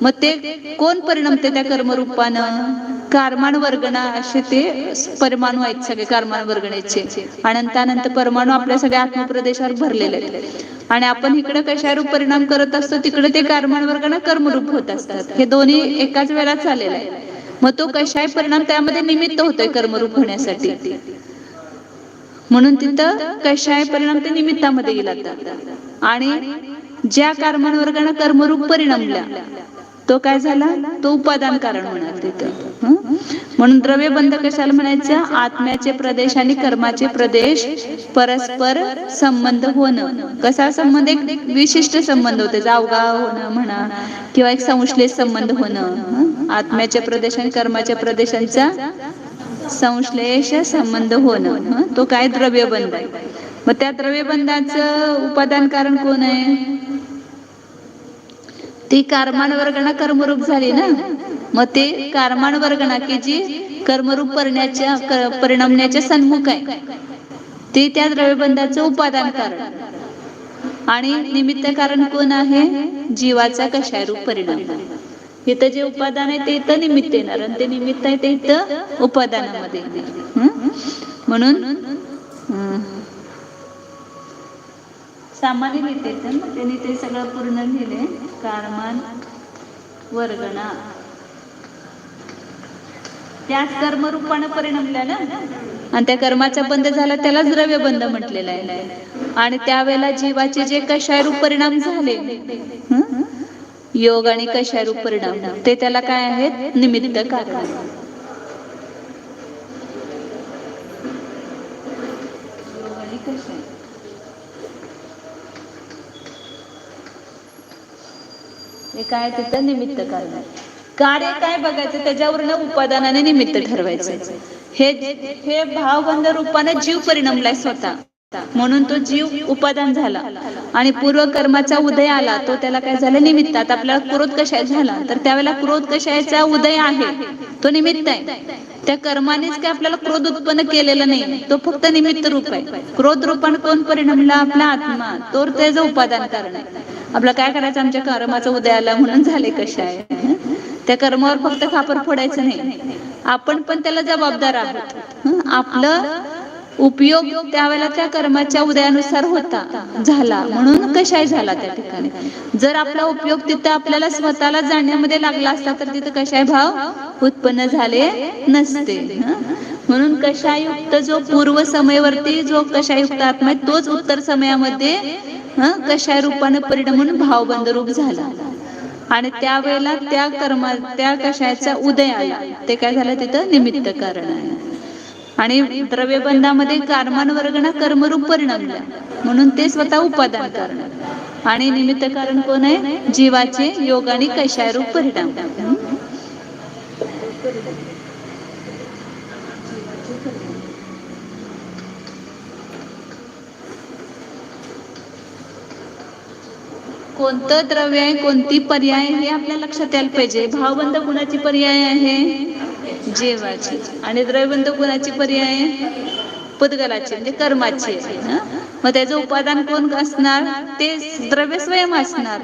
Speaker 1: मग ते कोण परिणमते त्या कर्मरूपानं, कर्मांवर्गणा असे ते परमाणू आहेत सगळे कर्मांवर्गणेचे. अनंतानंत परमाणू आपल्या सगळ्या आत्मप्रदेशावर भरलेले आहेत आणि आपण इकडे कशारूप परिणाम करत असतो, तिकडे ते कर्मांवर्गणा कर्मरूप होत असतात. हे दोन्ही एकाच वेळेला चाललेलं आहे. मग तो कशाय परिणाम त्यामध्ये निमित्त होतोय कर्मरूप होण्यासाठी, म्हणून तिथं कशाय परिणाम ते निमित्तामध्ये गेला. आणि ज्या कर्मांवर्गणा कर्मरूप परिणामला तो काय झाला, तो उपादान कारण होणार तिथं. म्हणून द्रव्यबंध कशाला म्हणायचं, आत्म्याचे प्रदेश आणि कर्माचे प्रदेश परस्पर संबंध होणं. कसा संबंध, एक विशिष्ट संबंध होते, अवघा होणं म्हणा किंवा एक संश्लेष संबंध होणं. आत्म्याच्या प्रदेश आणि कर्माच्या प्रदेशांचा संश्लेष संबंध होणं, तो काय द्रव्यबंध आहे. मग त्या द्रव्यबंधाचं उपादान कारण कोण आहे, ती कर्मांवर्गणा कर्मरूप झाली ना. मग ते कर्मांवर्गणा की जी कर्मरूप परिणामण्याच्या सन्मुख आहे, ते त्या द्रव्यबंधाचं उपादान कारण. आणि निमित्त कारण कोण आहे, जीवाचा कशारूप परिणाम. इथं जे उपादान आहे ते इथं निमित्त येणार आणि ते निमित्त आहे ते इथं उपादानामध्ये. म्हणून सामान्य लिहिते त्यांनी ते सगळं पूर्ण लिहिले. कर्मान वर्गणा त्याच कर्मरूपानं परिणमल्या ना, आणि त्या कर्माचा बंध झाला त्यालाच द्रव्यबंध म्हटलेला आहे. आणि त्यावेळेला जीवाचे जे कशारूप परिणाम झाले, योग आणि कशारूप परिणाम, ते त्याला काय आहेत, निमित्त कारण. हे काय तिथं निमित्त कारण. कार्य काय बघायचं, त्याच्यावरनं उपादानाने निमित्त ठरवायचं. हे भावबंध रूपाने जीव परिणमलाय स्वतः, म्हणून तो जीव उपादान झाला. आणि पूर्व कर्माचा उदय आला, तो त्याला काय झालं, निमित्त. आता आपल्याला क्रोध कशाय झाला, तर त्यावेळेला क्रोध कशाचा उदय आहे, तो निमित्त आहे. त्या कर्मानेच काय आपल्याला क्रोध उत्पन्न केलेला नाही, तो फक्त निमित्त रूप आहे. क्रोध रूपाने कोण परिणमला, आपला आत्मा, तो त्याचं उपादान कारण आहे. आपलं काय करायचं, आमच्या कर्माचा उदय आला म्हणून झाले कशाय, त्या कर्मावर फक्त खापर फोडायचं नाही, आपण पण त्याला जबाबदार आहोत. आपलं उपयोग त्यावेळेला त्या कर्माच्या उदयानुसार होता झाला, म्हणून कशाय झाला त्या ठिकाणी. जर आपला उपयोग तिथं आपल्याला स्वतःला जाणण्यामध्ये लागला असता तर तिथं कशाय भाव उत्पन्न झाले नसते. म्हणून कषायुक्त जो पूर्व समयवर्ती जो कषायुक्त आत्मा आहे तोच उत्तर समयामध्ये कषाय रूपाने परिणाम म्हणून भावबंध रूप झाला. आणि त्यावेळेला त्या कषायाचा उदय आला. ते काय झालं तिथं निमित्त कारण आहे. आणि द्रव्यबंधामध्ये कर्मान वर्गणा कर्मरूप परिणामला म्हणून ते स्वतः उपादान कारण. आणि निमित्त कारण कोण आहे? जीवाचे योग आणि कषायरूप परिणाम. कोणतं द्रव्य आहे, कोणती पर्याय हे आपल्या लक्षात यायला पाहिजे. भावबंध गुणाची पर्याय आहे जीवाची. आणि द्रव्यबंध गुणाची पर्याय आहे पुद्गलाची म्हणजे कर्माची. मग त्याचं उपादान कोण असणार? ते द्रव्य स्वयं असणार.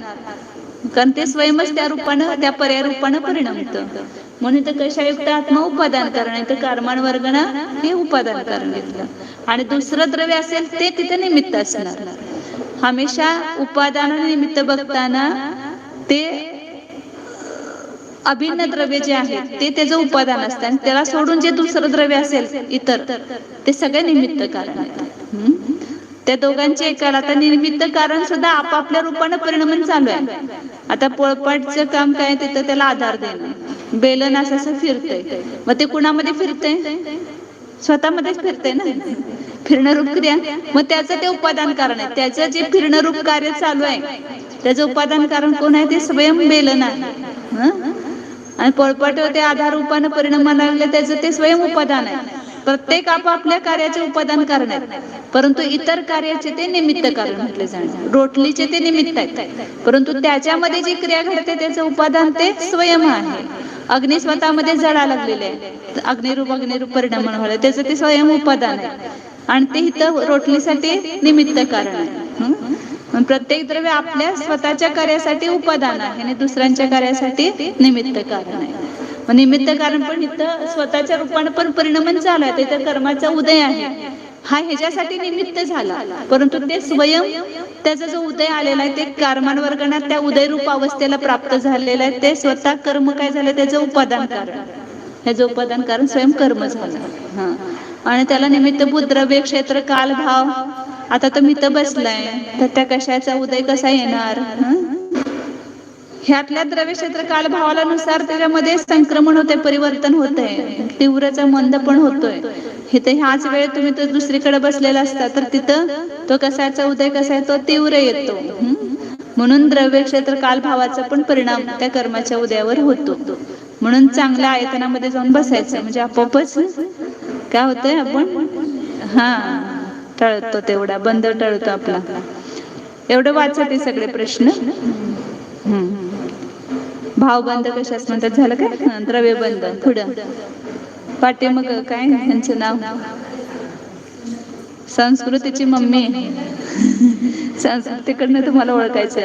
Speaker 1: कारण ते स्वयंच त्या रूपानं त्या पर्याय रूपानं परिणमतं. म्हणून तर कषायुक्त आत्मा उपादान कारण आहे. तर कर्मान वर्गणा हे उपादान कारण घेतलं. आणि दुसरं द्रव्य असेल ते तिथे निमित्त असणार. हमेशा उपादान निमित्त बघताना ते अभिन्न द्रव्य जे आहे ते त्याचं उपादान असतं. आणि त्याला सोडून जे दुसरं द्रव्य असेल इतर ते सगळे निमित्त कारण आहेत. त्या दोघांची एकाला आता निमित्त कारण सुद्धा आपापल्या रूपानं परिणमन चालू आहे. आता पोळपाटचं काम काय? तिथं त्याला आधार देणं. बेलन असं फिरतंय. मग ते कुणामध्ये फिरतंय? स्वतःमध्येच फिरतंय ना. फिरणं रूप क्रिया. मग त्याचं ते उपादान कारण आहे. त्याचं जे फिरणं रूप कार्य चालू आहे त्याचं उपादान कारण कोण आहे? ते स्वयं बेलन आहे. आणि पोळपाट ते आधार रूपानं परिणामाला लागले त्याचं ते स्वयं उपादान आहे. प्रत्येक आपापल्या कार्याचे उपादान कारण आहेत. परंतु इतर कार्याचे ते निमित्त कारण म्हटले जाणार. रोटलीचे ते निमित्त आहेत. परंतु त्याच्यामध्ये जी क्रिया घडते त्याचं उपादान ते स्वयं आहे. अग्नी स्वतःमध्ये जळा लागलेले आहे. अग्निरूप परिणाम व्हायला त्याचं ते स्वयं उपादान आहे. आणि ते इथं रोटलीसाठी निमित्त कारण आहे. प्रत्येक द्रव्य आपल्या स्वतःच्या कार्यासाठी उपादान आहे आणि दुसऱ्यांच्या कार्यासाठी निमित्त कारण आहे. निमित्त कारण पण इथं स्वतःच्या रूपाने पण परिणामन झाला. इथं कर्माचा उदय आहे हा ह्याच्यासाठी निमित्त झाला. परंतु ते स्वयं त्याचा जो उदय आलेला आहे ते कर्मान वर्गणात त्या उदय रूप अवस्थेला प्राप्त झालेला आहे. ते स्वतः कर्म काय झालं त्याचं उपादान कारण. ह्याचं उपादान कारण स्वयं कर्म झालं. आणि त्याला निमित्तभूत द्रव्य क्षेत्र काल भाव. आता तो मित बसलाय तर त्या कशाचा उदय कसा येणार? ह्यातल्या द्रव्य क्षेत्र काल भावाला नुसार त्याच्यामध्ये संक्रमण होते, परिवर्तन होतंय. तीव्रचा मंद पण होतोय. इथे ह्याच वेळ तुम्ही तो दुसरीकडे बसलेला असता तर तिथं तो कशाचा उदय कसा आहे? तो तीव्र येतो. म्हणून द्रव्य क्षेत्र काल भावाचा पण परिणाम त्या कर्माच्या उदयावर होतो. म्हणून चांगल्या आयतनामध्ये जाऊन बसायचं म्हणजे आपोआपच काय होतंय? आपण टळतो तेवढा बंद टळतो आपला. एवढं वाचा ते सगळे प्रश्न. भावबंध कशाच म्हणतात? झालं काय? द्रव्यबंध. पुढं पाठी मग काय त्यांचं नाव? संस्कृतीची मम्मी. संस्कृतीकडनं तुम्हाला ओळखायचं.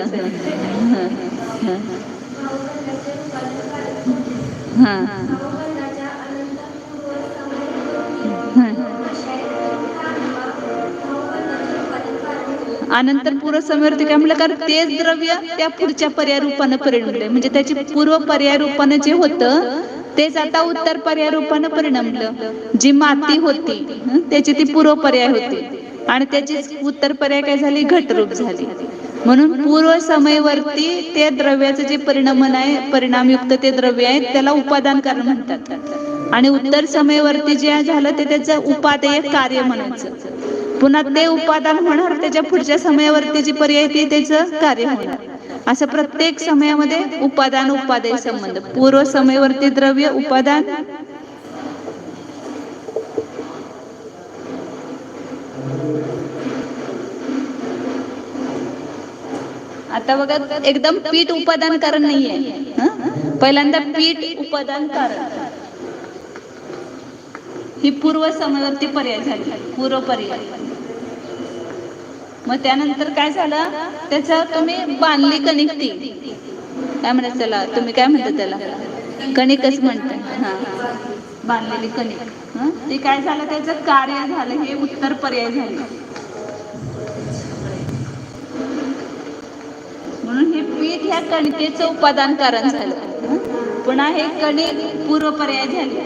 Speaker 1: अनंतर पूर्व समयवरती काय म्हटलं? कारण तेच द्रव्य त्या पुढच्या पर्याय रूपानं परिणमले. म्हणजे त्याची पूर्व पर्याय रूपानं जे होतं तेच आता उत्तर पर्याय रूपानं परिणमलं. जी माती होती त्याची ती पूर्व पर्याय होती आणि त्याची उत्तर पर्याय काय झाली? घटरूप झाली. म्हणून पूर्व समयवरती ते द्रव्याचं जे परिणमन आहे, परिणामयुक्त ते द्रव्य आहे त्याला उपादान कारण म्हणतात. आणि उत्तर समयवरती जे झालं ते त्याचं उपादेय कार्य म्हणायचं. पुन्हा ते उपादान होणार त्याच्या पुढच्या समयावरती जी पर्याय ती त्याचं कार्य होणार. असं प्रत्येक समयामध्ये उपादान उपादेय संबंध. पूर्व समयवर्ती द्रव्य उपादान, आता बघा एकदम पीठ उपादान कारण नाहीये. पहिल्यांदा पीठ उपादान कारण ही पूर्व समयवर्ती पर्याय झाली. पूर्व पर्याय. मग त्यानंतर काय झालं? त्याचं तुम्ही बांधली कणिक ती काय म्हणतात त्याला? तुम्ही काय म्हणता त्याला? कणिकच म्हणताय. बांधलेली कणिक. ते काय झालं? त्याचं कार्य झालं. हे उत्तर पर्याय झाले. म्हणून हे पीठ ह्या कणिकेचं उपादान कारण झालं. पुन्हा हे कणिक पूर्व पर्याय झाले.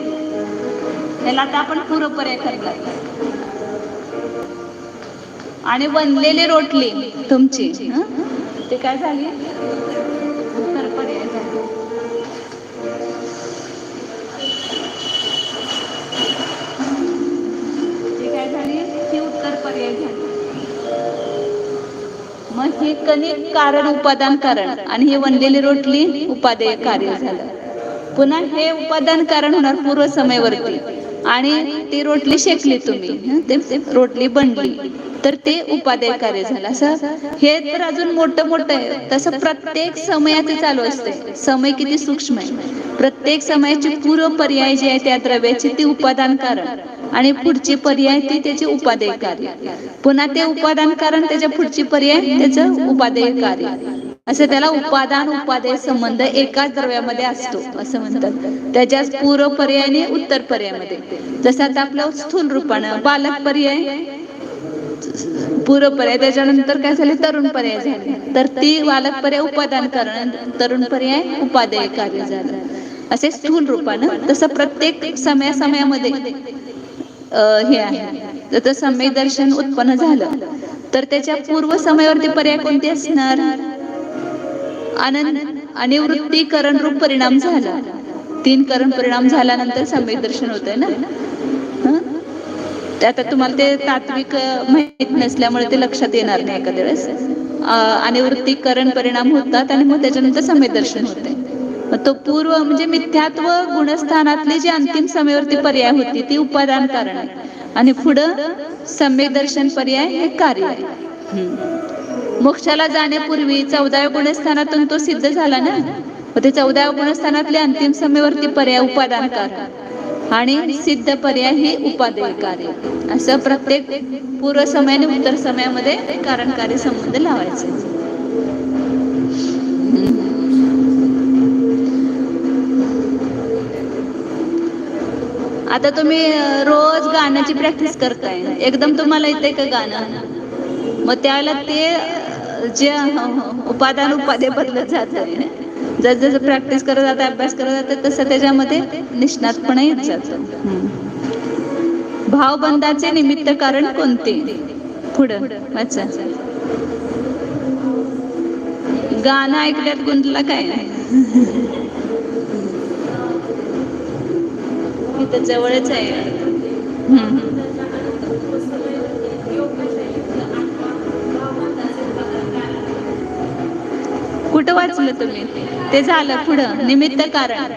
Speaker 1: ह्याला आता आपण पूर्व पर्याय करणार. आणि बनलेली रोटली तुमची ते काय झाली? उत्तर पर्याय झाली. ते काय झाली? ही उत्तर पर्याय झाली. मग ही कणिक कारण उपादान कारण आणि ही बनलेली रोटली उपादेय कार्य झालं. पुन्हा हे उपादान कारण होणार पूर्व समयवरती आणि ती रोटली शेकली तुम्ही, ते रोटली बनली तर ते उपादेय कार्य झालं. असं हे तर अजून मोठं मोठं आहे. तसं प्रत्येक समयाचे चालू असते. समय किती सूक्ष्म आहे. प्रत्येक समयाची पूर्व पर्याय जे आहे त्या द्रव्याची ती उपादान कारण आणि पुढची पर्याय ती त्याची उपादेय कार्य. पुन्हा ते उपादान कारण त्याच्या पुढची पर्याय त्याचं उपादेय कार्य. असं त्याला उपादान उपादेय संबंध एकाच द्रव्यामध्ये असतो असं म्हणतात. त्याच्याच पूर्व पर्याय आणि उत्तर पर्यायामध्ये. जसं आता आपलं स्थूल रूपानं बालक पर्याय पूर्व पर्याय, त्याच्यानंतर काय झाले तरुण पर्याय झाले. तर ती बालक पर्याय उपादान कारण, तरुण पर्याय उपादेय कार्य झालं. असे स्थूल रूपानं. तसं प्रत्येक समयामध्ये हे आहे. जर सम्यक दर्शन उत्पन्न झालं तर त्याच्या पूर्व समयावरती पर्याय कोणते असणार? अनिवृत्ती करण रूप परिणाम झाला. 3 करण परिणाम झाल्यानंतर सम्यक दर्शन होतंय ना. आता तुम्हाला ते तात्विक माहित नसल्यामुळे ते लक्षात येणार नाही एखाद्या वेळेस. अनिवृत्ती करण परिणाम होतात आणि मग त्याच्यानंतर सम्यक दर्शन होते. तो पूर्व म्हणजे मिथ्यात्व गुणस्थानातली जी अंतिम समयावरती पर्याय होती ती उपादान कारण आहे आणि पुढं सम्यक दर्शन पर्याय हे कार्य आहे. मोक्षाला जाण्यापूर्वी 14व्या गुणस्थानातून तो सिद्ध झाला ना. ते 14व्या गुणस्थानातले अंतिम समयावरती पर्याय उपादान कार्य आणि सिद्ध पर्याय हे उपादेय कार्य. असं प्रत्येक पूर्व समय आणि उत्तर समयामध्ये कारण कार्य संबंध लावायचे. आता तुम्ही रोज गाण्याची प्रॅक्टिस करताय. एकदम तुम्हाला येते का गाणं? मग त्याला ते जे उपादान उपादेय बदलत जातं. जसं प्रॅक्टिस करत जातं, अभ्यास करत जातं तसं त्याच्यामध्ये निष्णातपणा येत जातं. भावबंधाचे निमित्त कारण कोणते? पुढं वाचा. गाणं ऐकण्यात गुंतला काय? इथं जवळच आहे. कुठं वाचलं तुम्ही? ते झालं. पुढं निमित्त कारण.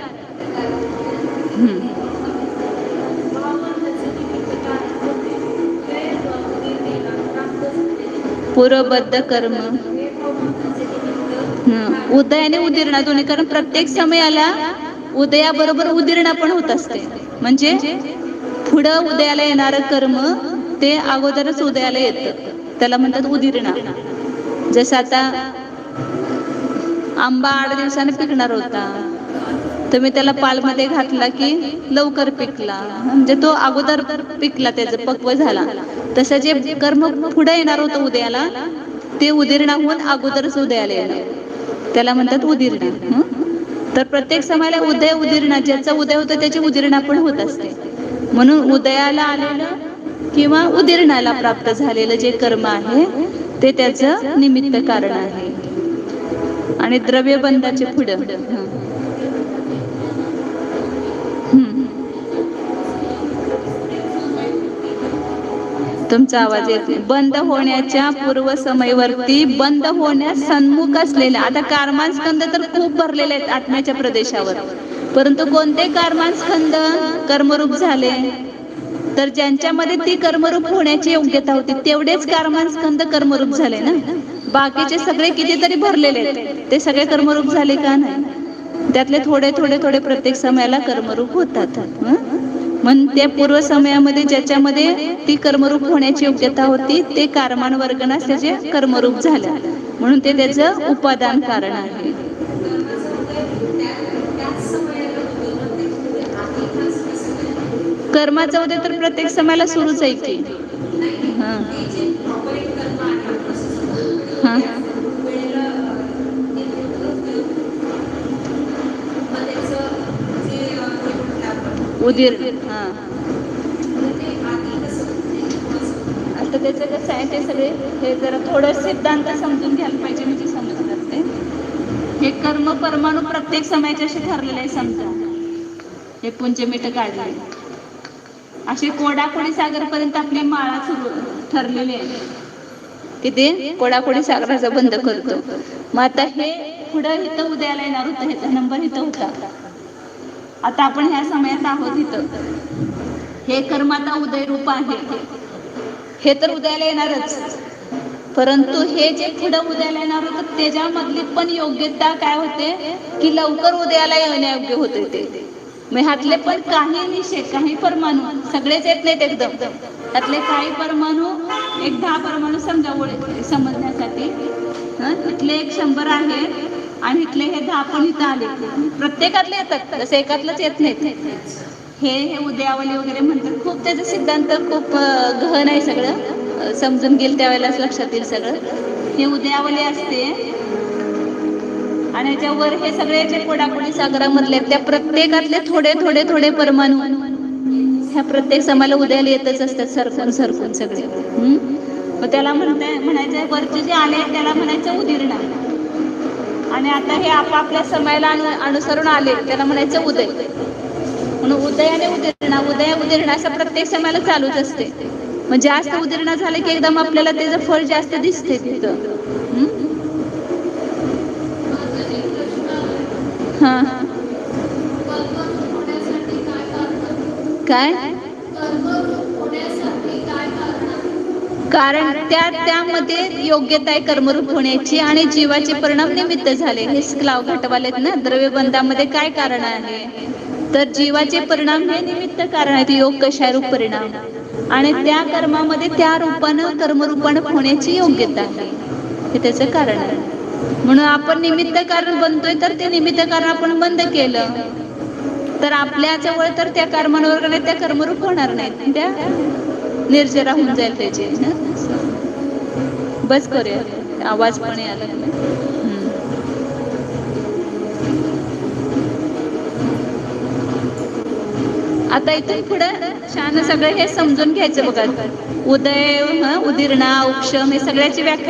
Speaker 1: पूर्वबद्ध कर्म, उदय आणि उदीर्णा दोन्ही. कारण प्रत्येक समयाला उदयाबरोबर उदीर्णा पण होत असते. म्हणजे पुढं उदयाला येणारं कर्म ते अगोदरच उदयाला येतं, त्याला म्हणतात उदीर्णा. जसं आता आंबा 8 दिवसाने पिकणार होता, तुम्ही त्याला पालमध्ये घातला की लवकर पिकला, म्हणजे तो अगोदर पिकला, त्याचं पक्व झाला. तसं जे कर्म पुढे येणार होतं उदयाला ते उदीर्णा होऊन अगोदरच उदयाला येणार, त्याला म्हणतात उदीर्णा. तर प्रत्येक समयाला उदय उदीर्णा, ज्याचा उदय होतो त्याची उदीर्णा पण होत असते. म्हणून उदयाला आलेलं किंवा उदीर्णाला प्राप्त झालेलं जे कर्म आहे ते त्याचं निमित्त कारण आहे. आणि द्रव्यबंधाचे पुढं तुमचा आवाज येतो. बंद होण्याच्या पूर्व समयवरती बंद होण्यास सन्मुख असलेल्या, आता कारमानस्कंद तर खूप भरलेले आहेत आत्म्याच्या प्रदेशावर, परंतु कोणते कारमानस्कंद कर्मरूप झाले? तर ज्यांच्यामध्ये ती कर्मरूप होण्याची योग्यता होती तेवढेच कारमानस्कंद कर्मरूप झाले ना. बाकीचे सगळे कितीतरी भरलेले आहेत, ते सगळे कर्मरूप झाले का? नाही. त्यातले थोडे थोडे थोडे प्रत्येक समयाला कर्मरूप होतात. म्हणून त्या पूर्व समयामध्ये ज्याच्यामध्ये ती कर्मरूप होण्याची योग्यता होती ते कारमान वर्गनास त्याचे कर्मरूप झाले, म्हणून ते त्याचं उपादान कारण आहे. कर्माचा उदय तर प्रत्येक समयाला सुरूच आहे की. उदीर हा. आता त्याचं कसं आहे ते सगळे हे जरा थोडं सिद्धांत समजून घ्यायला पाहिजे म्हणजे समजतात ते. हे कर्म परमाणू प्रत्येक समयाचे असे ठरलेले आहे समजा. हे पंचमीठ काढले असे कोडाकोडी सागर पर्यंत आपली माळा सुरू ठरलेली आहे. किती कोडाकोडी सागराचा बंद करतो. मग आता हे पुढं इथं उद्याला येणार होतं, ह्याचा नंबर इथं होता. आता आपण ह्या समयात आहोत इथं. हे कर्म आता उदय रूप आहे, हे तर उद्याला येणारच. परंतु हे जे पुढं उद्याला येणार होतं त्याच्यामधली पण योग्यता काय होते की लवकर उद्याला येण्यायोग्य होते ते. मग ह्यातले पण काही निषेध, काही परमाणू, सगळेच येत नाहीत एकदम. त्यातले काही परमाणू, एक 10 परमाणू समजा समजण्यासाठी, इथले एक 100 आहे आणि इथले हे 10 पण इथं आले. प्रत्येकातले येतात, जसं एकातलंच येत नाहीत. हे उद्यावली वगैरे म्हणतात. खूप त्याचा सिद्धांत खूप गहन आहे, सगळं समजून गेल त्यावेळेलाच लक्षात येईल सगळं. हे उद्यावली असते आणि याच्यावर हे सगळे जे कोडाकोडी सागरामधले त्या प्रत्येकातले थोडे थोडे थोडे परमाणू ह्या प्रत्येक समाला उद्याला येतच असतात, सरकून सरकून सगळे. मग त्याला म्हणायचं वरचे जे आले त्याला म्हणायचं उदीर्णा. आणि आता हे आपापल्या समयाला अनुसरून आले त्याला म्हणायचं उदय. म्हणून उदय आणि उदीर्णा, उदय उदीर्णा असं प्रत्येक समयाला चालूच असते. मग जास्त उदीर्णा झाले की एकदम आपल्याला त्याचं फळ जास्त दिसते तिथं. हा काय कारण त्यामध्ये योग्यता आहे कर्मरूप होण्याची आणि जीवाचे परिणाम निमित्त झाले. हे क्लाव घटवालेत ना, द्रव्यबंधामध्ये काय कारण आहे तर जीवाचे परिणाम हे निमित्त कारण आहेत. योग कशारूप परिणाम आणि त्या कर्मामध्ये त्या रूपानं कर्मरूपानं होण्याची योग्यता आहे, हे त्याचं कारण आहे. म्हणून आपण निमित्त कारण बनतोय तर ते निमित्त कारण आपण बंद केलं तर आपल्या जवळ तर त्या कर्मांवर त्या कर्मरूप होणार नाहीत, त्या निर्जरा होऊन जाईल त्याचे. बस करूया, आवाज पण यायला लागला. आता इथून पुढे छान सगळं हे समजून घ्यायचं बघा. उदय, उदीर्णा, उपशम हे सगळ्याची व्याख्या